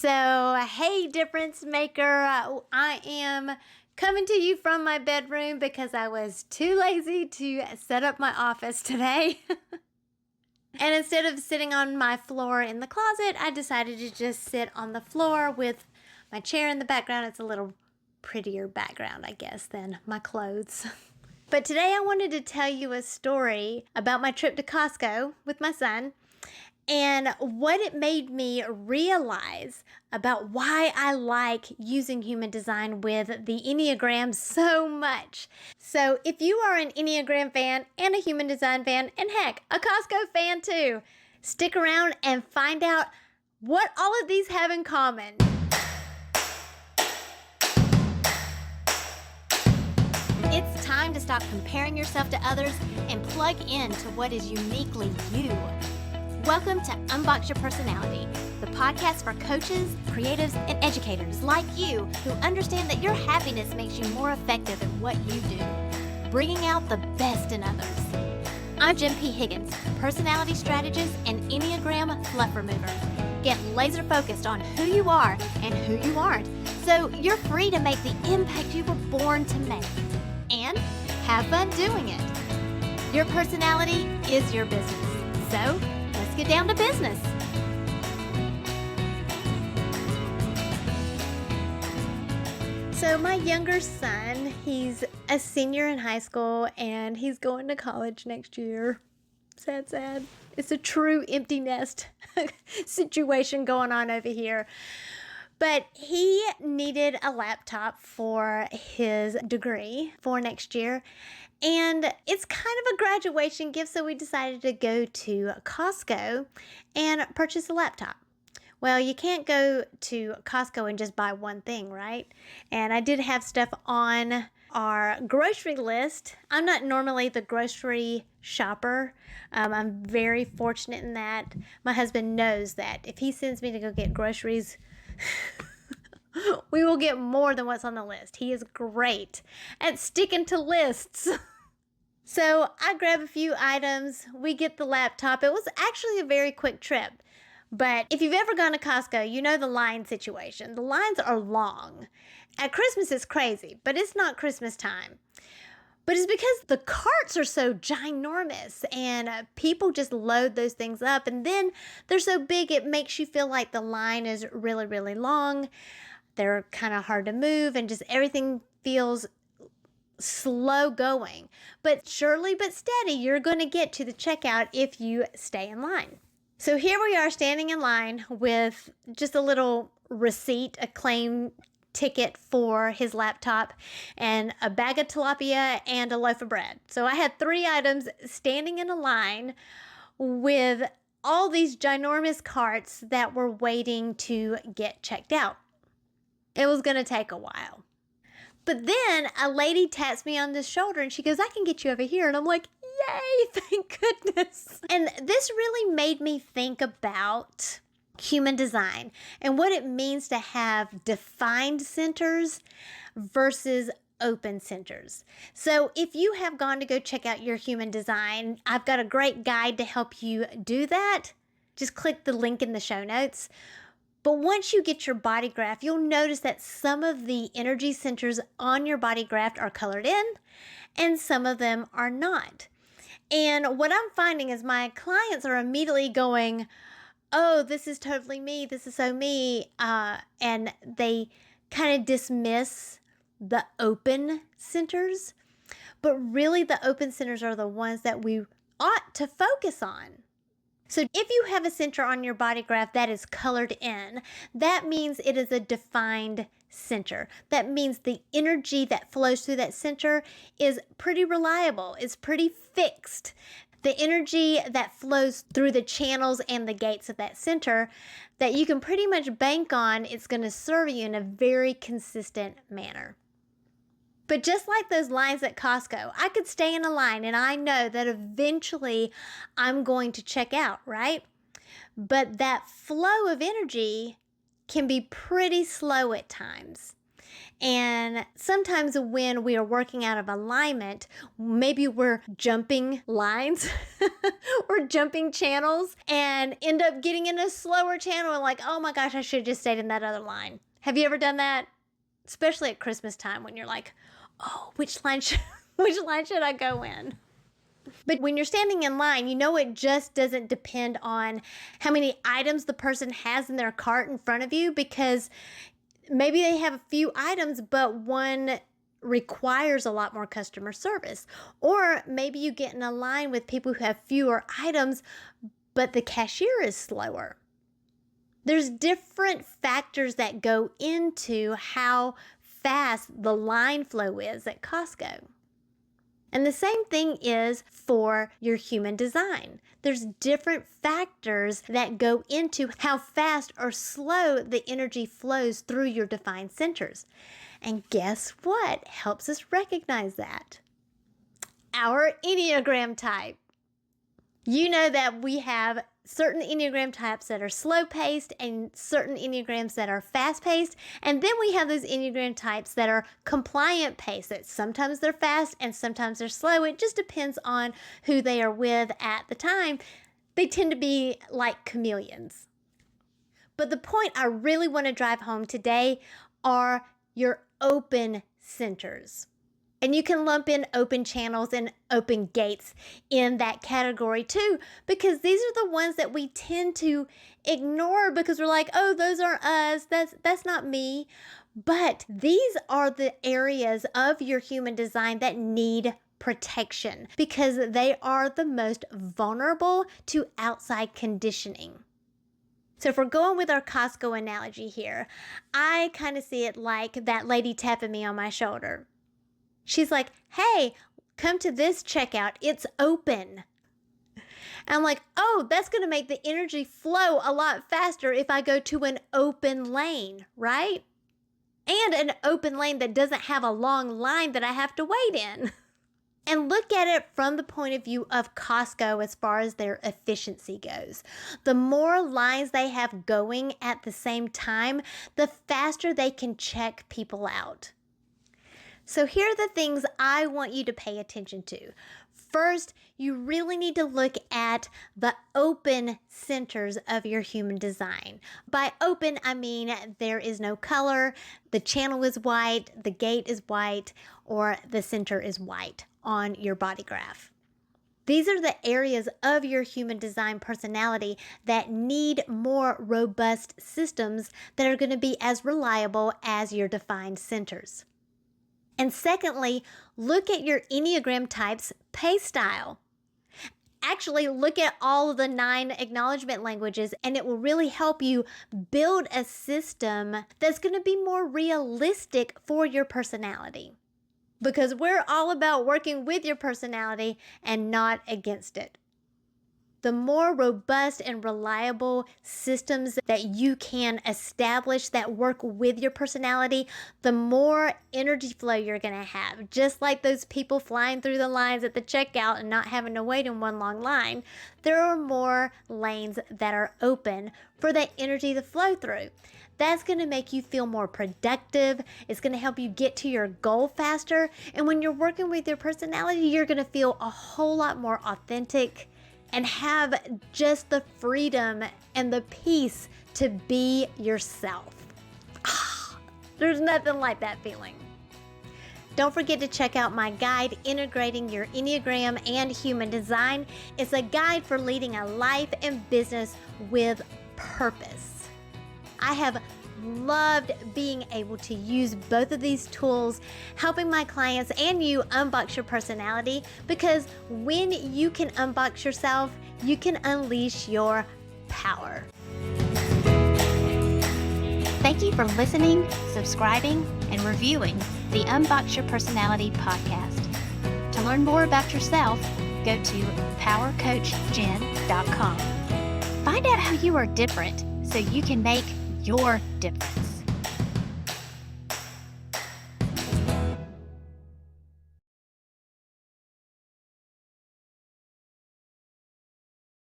So, hey, difference maker. I am coming to you from my bedroom because I was too lazy to set up my office today. And instead of sitting on my floor in the closet, I decided to just sit on the floor with my chair in the background. It's a little prettier background, I guess, than my clothes. But today I wanted to tell you a story about my trip to Costco with my son and what it made me realize about why I like using human design with the Enneagram so much. So if you are an Enneagram fan and a human design fan, and heck, a Costco fan too, stick around and find out what all of these have in common. It's time to stop comparing yourself to others and plug into what is uniquely you. Welcome to Unbox Your Personality, the podcast for coaches, creatives, and educators like you who understand that your happiness makes you more effective at what you do, bringing out the best in others. I'm Jen P. Higgins, personality strategist and Enneagram fluff remover. Get laser focused on who you are and who you aren't, so you're free to make the impact you were born to make. And have fun doing it. Your personality is your business. So let's get down to business. So my younger son, he's a senior in high school and he's going to college next year. Sad, sad. It's a true empty nest situation going on over here. But he needed a laptop for his degree for next year. And it's kind of a graduation gift, so we decided to go to Costco and purchase a laptop. Well, you can't go to Costco and just buy one thing, right? And I did have stuff on our grocery list. I'm not normally the grocery shopper. I'm very fortunate in that. My husband knows that if he sends me to go get groceries, we will get more than what's on the list. He is great at sticking to lists. So I grab a few items. We get the laptop. It was actually a very quick trip. But if you've ever gone to Costco, you know the line situation. The lines are long. At Christmas, it's crazy, but it's not Christmas time. But it's because the carts are so ginormous and people just load those things up. And then they're so big, it makes you feel like the line is really, really long. They're kind of hard to move and just everything feels slow going. But surely but steady, you're going to get to the checkout if you stay in line. So here we are standing in line with just a little receipt, a claim ticket for his laptop, and a bag of tilapia and a loaf of bread. So I had 3 items standing in a line with all these ginormous carts that were waiting to get checked out. It was going to take a while. But then a lady taps me on the shoulder and she goes, "I can get you over here." And I'm like, yay, thank goodness. And this really made me think about human design and what it means to have defined centers versus open centers. So if you have gone to go check out your human design, I've got a great guide to help you do that. Just click the link in the show notes. But once you get your body graph, you'll notice that some of the energy centers on your body graph are colored in and some of them are not. And what I'm finding is my clients are immediately going, "Oh, this is totally me. This is so me." And they kind of dismiss the open centers. But really, the open centers are the ones that we ought to focus on. So if you have a center on your body graph that is colored in, that means it is a defined center. That means the energy that flows through that center is pretty reliable. It's pretty fixed. The energy that flows through the channels and the gates of that center that you can pretty much bank on, it's going to serve you in a very consistent manner. But just like those lines at Costco, I could stay in a line and I know that eventually I'm going to check out, right? But that flow of energy can be pretty slow at times. And sometimes when we are working out of alignment, maybe we're jumping lines or jumping channels and end up getting in a slower channel and like, oh my gosh, I should have just stayed in that other line. Have you ever done that? Especially at Christmas time when you're like, oh, which line should I go in? But when you're standing in line, it just doesn't depend on how many items the person has in their cart in front of you, because maybe they have a few items, but one requires a lot more customer service. Or maybe you get in a line with people who have fewer items, but the cashier is slower. There's different factors that go into how fast the line flow is at Costco. And the same thing is for your human design. There's different factors that go into how fast or slow the energy flows through your defined centers. And guess what helps us recognize that? Our Enneagram type. You know that we have certain Enneagram types that are slow-paced and certain Enneagrams that are fast-paced. And then we have those Enneagram types that are compliant-paced. That sometimes they're fast and sometimes they're slow. It just depends on who they are with at the time. They tend to be like chameleons. But the point I really want to drive home today are your open centers. And you can lump in open channels and open gates in that category too, because these are the ones that we tend to ignore because we're like, oh, those aren't us. That's not me. But these are the areas of your human design that need protection because they are the most vulnerable to outside conditioning. So if we're going with our Costco analogy here, I kind of see it like that lady tapping me on my shoulder. She's like, hey, come to this checkout. It's open. And I'm like, oh, that's going to make the energy flow a lot faster if I go to an open lane, right? And an open lane that doesn't have a long line that I have to wait in. And look at it from the point of view of Costco as far as their efficiency goes. The more lines they have going at the same time, the faster they can check people out. So here are the things I want you to pay attention to. First, you really need to look at the open centers of your human design. By open, I mean there is no color, the channel is white, the gate is white, or the center is white on your body graph. These are the areas of your human design personality that need more robust systems that are going to be as reliable as your defined centers. And secondly, look at your Enneagram type's pay style. Actually, look at all of the 9 acknowledgement languages, and it will really help you build a system that's going to be more realistic for your personality. Because we're all about working with your personality and not against it. The more robust and reliable systems that you can establish that work with your personality, the more energy flow you're going to have. Just like those people flying through the lines at the checkout and not having to wait in one long line, there are more lanes that are open for that energy to flow through. That's going to make you feel more productive. It's going to help you get to your goal faster. And when you're working with your personality, you're going to feel a whole lot more authentic and have just the freedom and the peace to be yourself. There's nothing like that feeling. Don't forget to check out my guide, Integrating Your Enneagram and Human Design. It's a guide for leading a life and business with purpose. I have loved being able to use both of these tools, helping my clients and you unbox your personality, because when you can unbox yourself, you can unleash your power. Thank you for listening, subscribing, and reviewing the Unbox Your Personality podcast. To learn more about yourself, go to powercoachjen.com. Find out how you are different so you can make your difference.